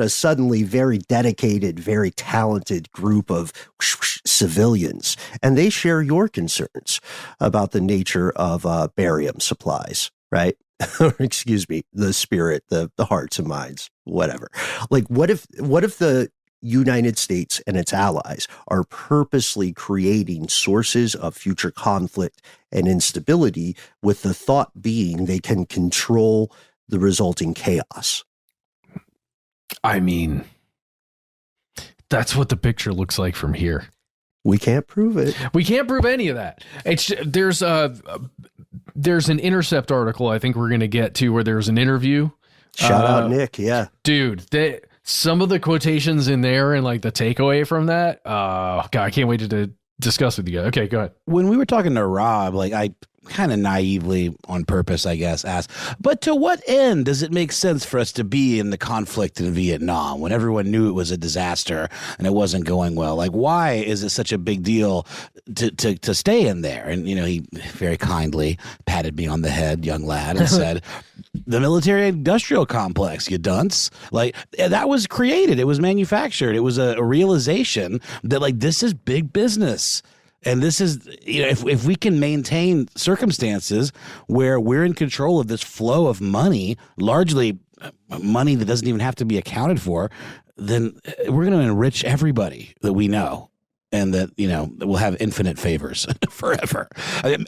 a suddenly very dedicated, very talented group of civilians, and they share your concerns about the nature of barium supplies, right? Excuse me, the spirit, the hearts and minds, whatever. Like, what if the United States and its allies are purposely creating sources of future conflict and instability with the thought being they can control the resulting chaos? I mean, that's what the picture looks like from here. We can't prove it. We can't prove any of that. There's an Intercept article I think we're going to get to where there's an interview. Shout out Nick, yeah. Dude, some of the quotations in there and like the takeaway from that, God, I can't wait to discuss with you guys. Okay, go ahead. When we were talking to Rob, like I kind of naively on purpose, I guess, asked, but to what end does it make sense for us to be in the conflict in Vietnam when everyone knew it was a disaster and it wasn't going well? Like, why is it such a big deal to stay in there? And, he very kindly patted me on the head, young lad, and said, the military industrial complex, you dunce. Like, that was created. It was manufactured. It was a realization that, like, this is big business. And this is, if we can maintain circumstances where we're in control of this flow of money, largely money that doesn't even have to be accounted for, then we're going to enrich everybody that we know. And that, we'll have infinite favors forever.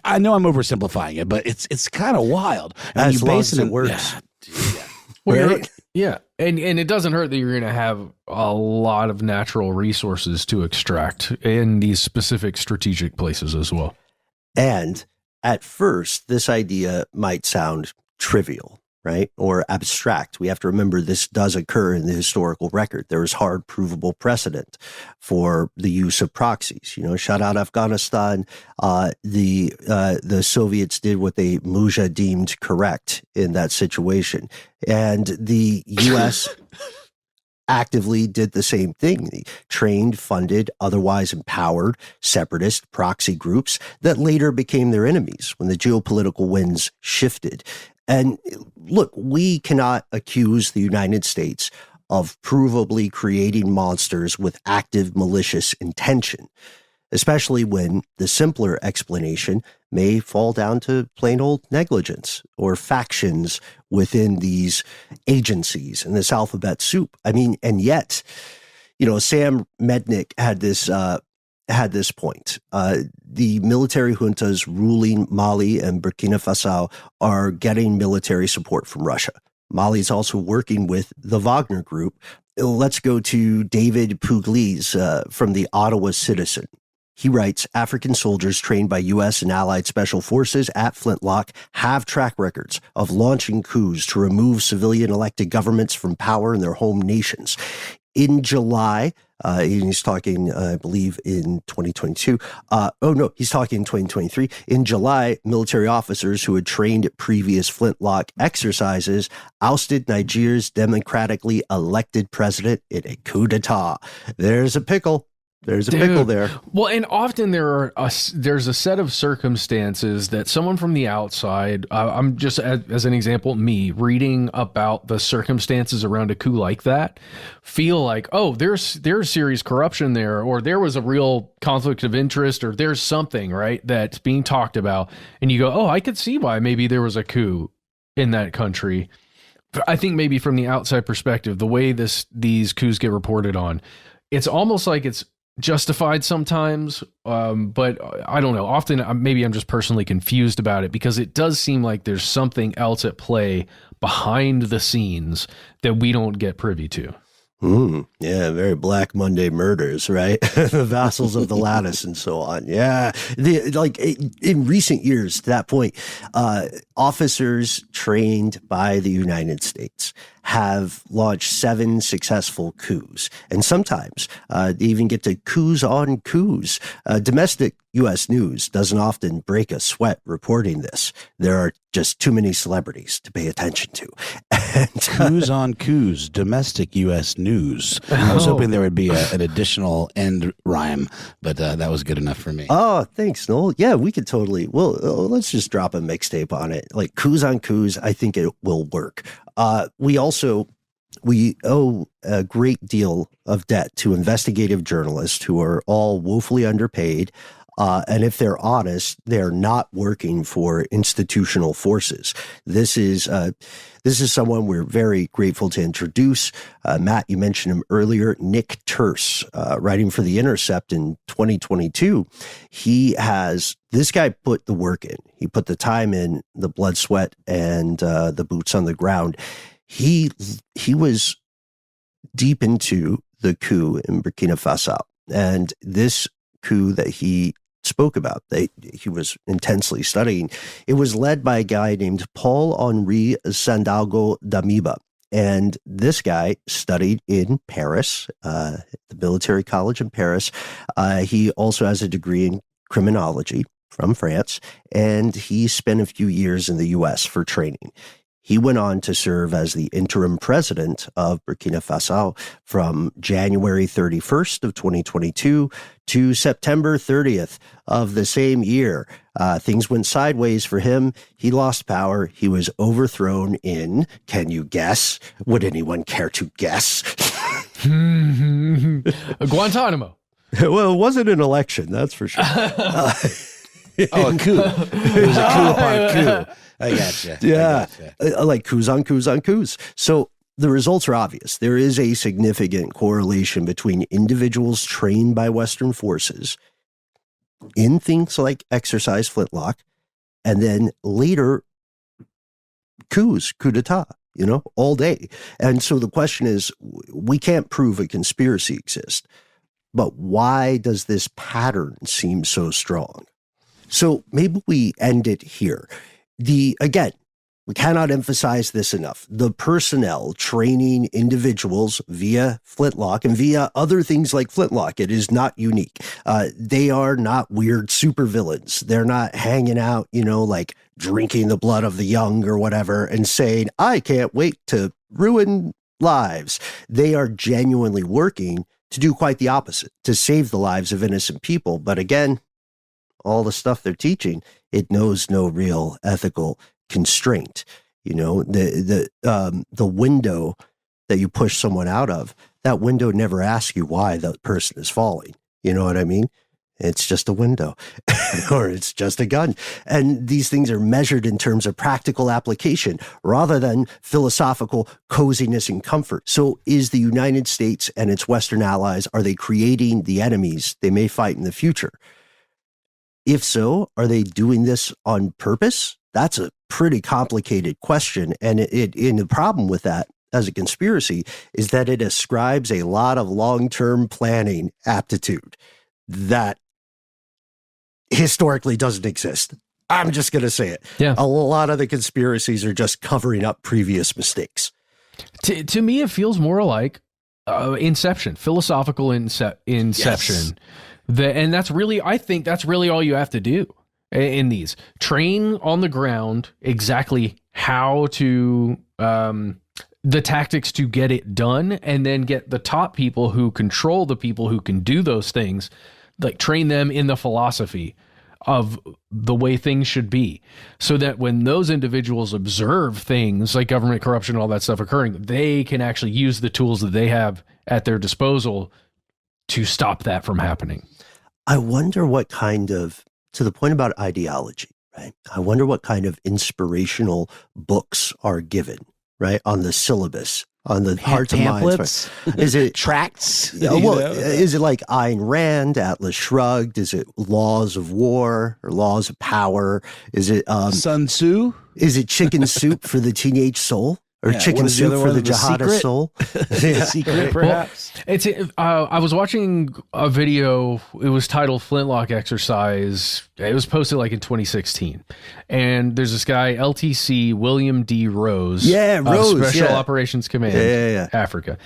I know I'm oversimplifying it, but it's kind of wild. And as long as it works. Right? Yeah. And it doesn't hurt that you're going to have a lot of natural resources to extract in these specific strategic places as well. And at first, this idea might sound trivial, right? Or abstract. We have to remember this does occur in the historical record. There is hard provable precedent for the use of proxies. Shout out Afghanistan. The Soviets did what the Mujah deemed correct in that situation. And the U.S. actively did the same thing. They trained, funded, otherwise empowered separatist proxy groups that later became their enemies when the geopolitical winds shifted. And look, we cannot accuse the United States of provably creating monsters with active malicious intention, especially when the simpler explanation may fall down to plain old negligence or factions within these agencies and this alphabet soup. I mean, and yet, Sam Mednick had this point. The military juntas ruling Mali and Burkina Faso are getting military support from Russia. Mali's also working with the Wagner Group. Let's go to David Pugliese from the Ottawa Citizen. He writes, African soldiers trained by U.S. and allied special forces at Flintlock have track records of launching coups to remove civilian elected governments from power in their home nations. In July, he's talking, I believe, in 2022. He's talking in 2023. In July, military officers who had trained at previous Flintlock exercises ousted Nigeria's democratically elected president in a coup d'etat. There's a pickle. There's a pickle there. Well, and often there's a set of circumstances that someone from the outside, I'm just, as an example, me reading about the circumstances around a coup like that, feel like, oh, there's serious corruption there, or there was a real conflict of interest, or there's something, right, that's being talked about. And you go, oh, I could see why maybe there was a coup in that country. I think maybe from the outside perspective, the way these coups get reported on, it's almost like it's justified sometimes, but I don't know. Often, maybe I'm just personally confused about it, because it does seem like there's something else at play behind the scenes that we don't get privy to. Yeah, very Black Monday murders, right? The vassals of the lattice and so on. Yeah. In recent years, to that point, officers trained by the United States have launched 7 successful coups. And sometimes they even get to coups on coups. Domestic U.S. news doesn't often break a sweat reporting this. There are just too many celebrities to pay attention to. And, coups on coups, domestic U.S. news. I was hoping there would be an additional end rhyme, but that was good enough for me. Oh, thanks, Noel. Yeah, we could totally. Well, let's just drop a mixtape on it. Like coups on coups, I think it will work. We owe a great deal of debt to investigative journalists who are all woefully underpaid. And if they're honest, they're not working for institutional forces. This is someone we're very grateful to introduce. Matt, you mentioned him earlier, Nick Terse, writing for The Intercept in 2022. This guy put the work in. He put the time in, the blood, sweat, and the boots on the ground. He was deep into the coup in Burkina Faso, and this coup that he spoke about, he was intensely studying. It was led by a guy named Paul-Henri Sandaogo Damiba. And this guy studied in Paris, at the military college in Paris. He also has a degree in criminology from France, and he spent a few years in the U.S. for training. He went on to serve as the interim president of Burkina Faso from January 31st of 2022 to September 30th of the same year. Things went sideways for him. He lost power. He was overthrown in, can you guess? Would anyone care to guess? Guantanamo. Well, it wasn't an election, that's for sure. A coup. It was a coup upon coup. I gotcha. Yeah. Like coups on coups on coups. So the results are obvious. There is a significant correlation between individuals trained by Western forces in things like Exercise Flintlock, and then later coups, coup d'etat, all day. And so the question is, we can't prove a conspiracy exists, but why does this pattern seem so strong? So maybe we end it here. Again, we cannot emphasize this enough. The personnel training individuals via Flintlock and via other things like Flintlock, it is not unique. They are not weird supervillains. They're not hanging out, like drinking the blood of the young or whatever and saying, I can't wait to ruin lives. They are genuinely working to do quite the opposite, to save the lives of innocent people. But again, all the stuff they're teaching, it knows no real ethical constraint. The window that you push someone out of, that window never asks you why the person is falling. You know what I mean? It's just a window or it's just a gun. And these things are measured in terms of practical application rather than philosophical coziness and comfort. So is the United States and its Western allies, are they creating the enemies they may fight in the future? If so, are they doing this on purpose? that's a pretty complicated question. And the problem with that as a conspiracy is that it ascribes a lot of long-term planning aptitude that historically doesn't exist. I'm just going to say it. Yeah. A lot of the conspiracies are just covering up previous mistakes. To me, it feels more like Inception, philosophical Inception. Yes. And that's really, I think that's really all you have to do in these. Train on the ground exactly how to, the tactics to get it done, and then get the top people who control the people who can do those things, like train them in the philosophy of the way things should be, so that when those individuals observe things like government corruption and all that stuff occurring, they can actually use the tools that they have at their disposal to stop that from happening. I wonder what kind of, to the point about ideology, right? I wonder what kind of inspirational books are given, right, on the syllabus, on the hearts and minds. Is it tracts? Well, is it like Ayn Rand, Atlas Shrugged? Is it Laws of War or Laws of Power? Is it Sun Tzu? Is it Chicken Soup for the Teenage Soul? Or Chicken Soup for the jihadist soul? The Secret, perhaps. Well, I was watching a video. It was titled Flintlock Exercise. It was posted like in 2016. And there's this guy, LTC, William D. Rose. Yeah, Rose. Special Operations Command, yeah. Africa.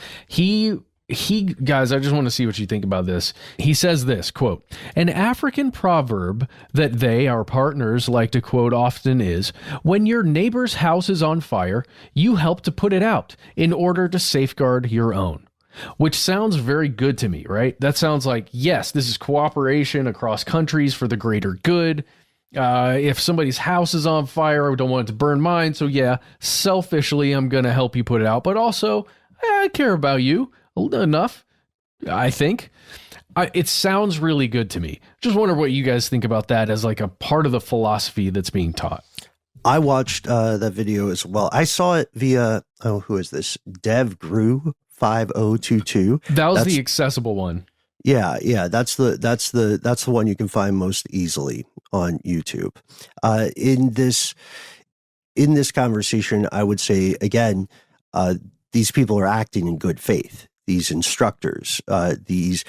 He, guys, I just want to see what you think about this. He says this, quote, "An African proverb that they, our partners, like to quote often is, when your neighbor's house is on fire, you help to put it out in order to safeguard your own." Which sounds very good to me, right? That sounds like, yes, this is cooperation across countries for the greater good. If somebody's house is on fire, I don't want it to burn mine. So yeah, selfishly, I'm going to help you put it out. But also, I care about you enough, I think. It sounds really good to me. Just wonder what you guys think about that as like a part of the philosophy that's being taught. I watched that video as well. I saw it via, who is this? Dev Grew 5022. That's the accessible one. Yeah. That's the one you can find most easily on YouTube. In this conversation, I would say again, these people are acting in good faith. These instructors, these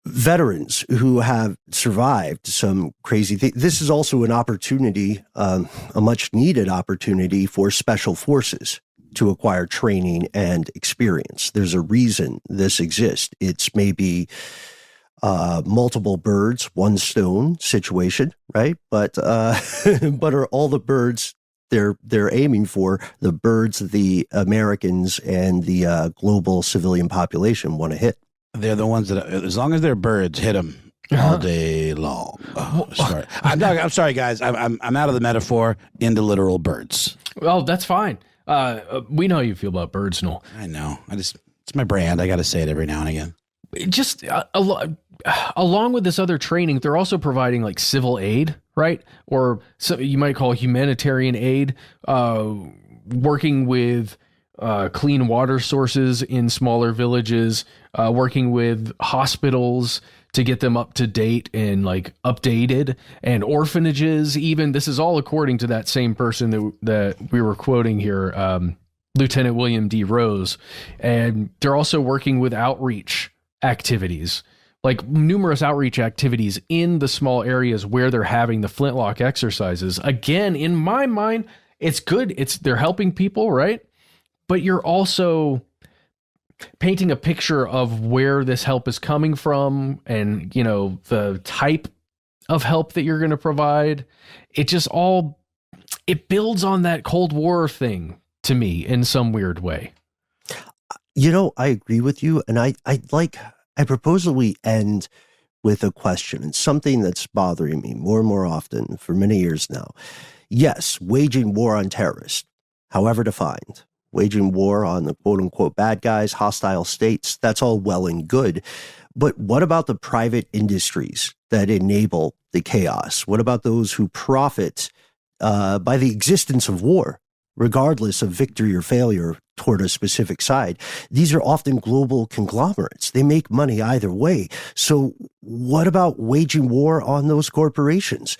veterans who have survived some crazy things. This is also an opportunity, a much needed opportunity for special forces to acquire training and experience. There's a reason this exists. It's maybe multiple birds, one stone situation, right? But are all the birds they're aiming for the birds the Americans and the global civilian population want to hit? They're the ones that, as long as they're birds, hit them all day long. Oh, sorry. I'm sorry, guys. I'm out of the metaphor into literal birds. Well, that's fine. We know how you feel about birds, Noel. I know. It's my brand. I got to say it every now and again. Just along with this other training, they're also providing like civil aid, right? Or so you might call humanitarian aid, working with clean water sources in smaller villages, working with hospitals to get them up to date and like updated, and orphanages even. This is all according to that same person that we were quoting here, Lieutenant William D. Rose. And they're also working with outreach activities, like numerous outreach activities in the small areas where they're having the Flintlock exercises. Again, in my mind, it's good. They're helping people, right? But you're also painting a picture of where this help is coming from and, the type of help that you're going to provide. It builds on that Cold War thing to me in some weird way. I agree with you. And I propose that we end with a question, and something that's bothering me more and more often for many years now. Yes, waging war on terrorists, however defined, waging war on the quote unquote bad guys, hostile states, that's all well and good. But what about the private industries that enable the chaos? What about those who profit by the existence of war, regardless of victory or failure toward a specific side. These are often global conglomerates. They make money either way. So what about waging war on those corporations?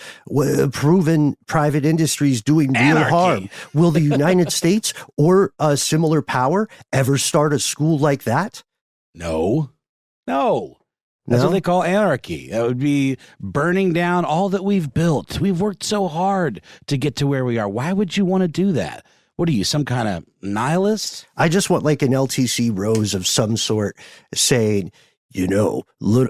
Proven private industries doing real harm. Will the United States or a similar power ever start a school like that? No. That's what they call anarchy. That would be burning down all that we've built. We've worked so hard to get to where we are. Why would you want to do that? What are you, some kind of nihilist? I just want like an LTC Rose of some sort saying,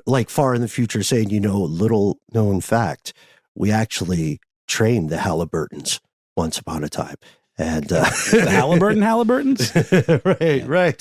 like far in the future saying, little known fact, we actually trained the Halliburtons once upon a time. And the Halliburtons?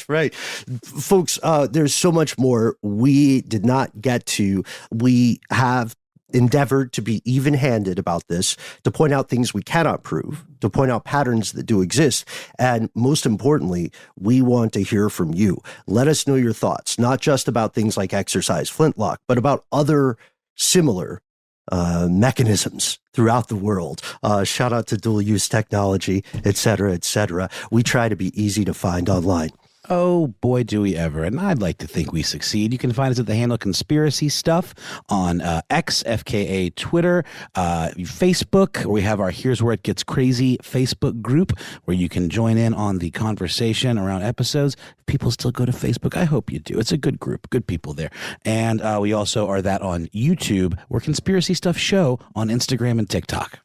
Right. Folks, there's so much more we did not get to. We have endeavored to be even-handed about this, to point out things we cannot prove, to point out patterns that do exist, and most importantly, we want to hear from you. Let us know your thoughts, not just about things like Exercise Flintlock, but about other similar mechanisms throughout the world. Shout out to dual-use technology, et cetera. We try to be easy to find online. Oh, boy, do we ever. And I'd like to think we succeed. You can find us at the handle Conspiracy Stuff on X, FKA, Twitter, Facebook. We have our Here's Where It Gets Crazy Facebook group where you can join in on the conversation around episodes. If people still go to Facebook, I hope you do. It's a good group, good people there. And we also are that on YouTube. We're Conspiracy Stuff Show on Instagram and TikTok.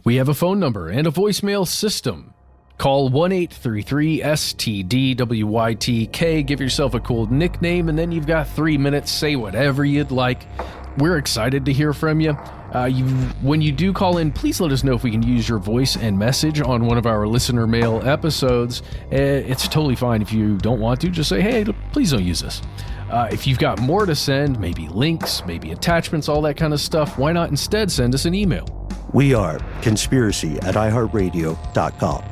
We have a phone number and a voicemail system. Call 1-833-STDWYTK, give yourself a cool nickname, and then you've got 3 minutes. Say whatever you'd like. We're excited to hear from you. When you do call in, please let us know if we can use your voice and message on one of our listener mail episodes. It's totally fine if you don't want to. Just say, hey, please don't use this. If you've got more to send, maybe links, maybe attachments, all that kind of stuff, why not instead send us an email? We are conspiracy@iHeartRadio.com.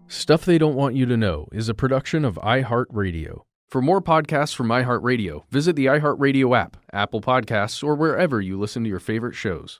Stuff They Don't Want You to Know is a production of iHeartRadio. For more podcasts from iHeartRadio, visit the iHeartRadio app, Apple Podcasts, or wherever you listen to your favorite shows.